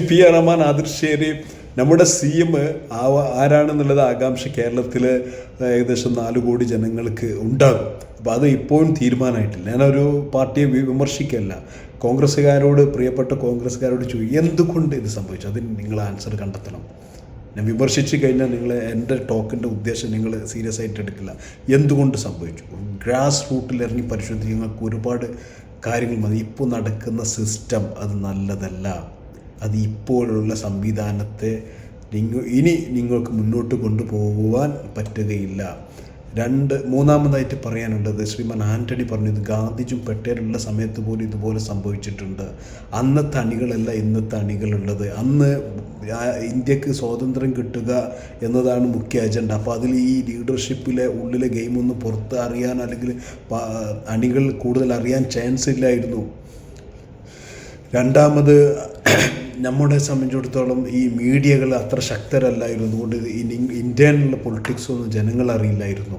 P R Rahman ആതിർശ്ശേരി നമ്മുടെ CM ആരാണെന്നുള്ളത് ആകാംക്ഷ കേരളത്തിൽ ഏകദേശം 4 കോടി ജനങ്ങൾക്ക് ഉണ്ടാകും. അപ്പോൾ അത് ഇപ്പോഴും തീരുമാനമായിട്ടില്ല. ഞാനൊരു പാർട്ടിയെ വിമർശിക്കല്ല, പ്രിയപ്പെട്ട കോൺഗ്രസ്സുകാരോട് ചോദിക്കും എന്തുകൊണ്ട് ഇത് സംഭവിച്ചു, അതിന് നിങ്ങൾ ആൻസർ കണ്ടെത്തണം. ഞാൻ വിമർശിച്ച് കഴിഞ്ഞാൽ എൻ്റെ ടോക്കിൻ്റെ ഉദ്ദേശം നിങ്ങൾ സീരിയസ് ആയിട്ട് എടുക്കില്ല. എന്തുകൊണ്ട് സംഭവിച്ചു, ഗ്രാസ് റൂട്ടിൽ ഇറങ്ങി പരിശോധിച്ച് നിങ്ങൾക്ക് ഒരുപാട് കാര്യങ്ങൾ മതി. ഇപ്പോൾ നടക്കുന്ന സിസ്റ്റം അത് നല്ലതല്ല. അത് ഇപ്പോഴുള്ള സംവിധാനത്തെ നിങ്ങൾക്ക് മുന്നോട്ട് കൊണ്ടുപോകുവാൻ പറ്റുകയില്ല. മൂന്നാമതായിട്ട് പറയാനുള്ളത്, ശ്രീമാൻ ആൻ്റണി പറഞ്ഞത് ഗാന്ധിജും പെട്ടേലുള്ള സമയത്ത് പോലും ഇതുപോലെ സംഭവിച്ചിട്ടുണ്ട്. അന്നത്തെ അണികളല്ല ഇന്നത്തെ അണികളുള്ളത്. അന്ന് ഇന്ത്യക്ക് സ്വാതന്ത്ര്യം കിട്ടുക എന്നതാണ് മുഖ്യ അജണ്ട. അപ്പോൾ അതിൽ ഈ ലീഡർഷിപ്പിലെ ഉള്ളിലെ ഗെയിമൊന്നും പുറത്ത് അറിയാൻ അല്ലെങ്കിൽ അണികൾ കൂടുതൽ അറിയാൻ ചാൻസ് ഇല്ലായിരുന്നു. രണ്ടാമത്, നമ്മളെ സംബന്ധിച്ചിടത്തോളം ഈ മീഡിയകൾ അത്ര ശക്തരല്ലായിരുന്നു. അതുകൊണ്ട് ഇന്ത്യയിലുള്ള പൊളിറ്റിക്സൊന്നും ജനങ്ങൾ അറിയില്ലായിരുന്നു.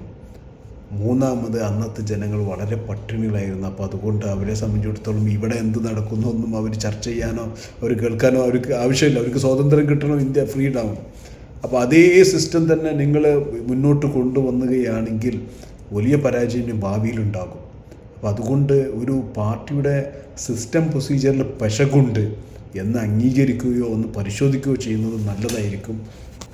മൂന്നാമത്, അന്നത്തെ ജനങ്ങൾ വളരെ പട്ടിണികളായിരുന്നു. അപ്പോൾ അതുകൊണ്ട് അവരെ സംബന്ധിച്ചിടത്തോളം ഇവിടെ എന്ത് നടക്കുന്നു ഒന്നും അവർ ചർച്ച ചെയ്യാനോ അവർ കേൾക്കാനോ അവർക്ക് ആവശ്യമില്ല. അവർക്ക് സ്വാതന്ത്ര്യം കിട്ടണം, ഇന്ത്യ ഫ്രീഡം. അപ്പോൾ അതേ സിസ്റ്റം തന്നെ നിങ്ങൾ മുന്നോട്ട് കൊണ്ടുവന്നുകയാണെങ്കിൽ വലിയ പരാജയം ഭാവിയിലുണ്ടാകും. അപ്പോൾ അതുകൊണ്ട് ഒരു പാർട്ടിയുടെ സിസ്റ്റം പ്രൊസീജിയറിൽ പെശകുണ്ട് എന്ന് അംഗീകരിക്കുകയോ ഒന്ന് പരിശോധിക്കുകയോ ചെയ്യുന്നത് നല്ലതായിരിക്കും.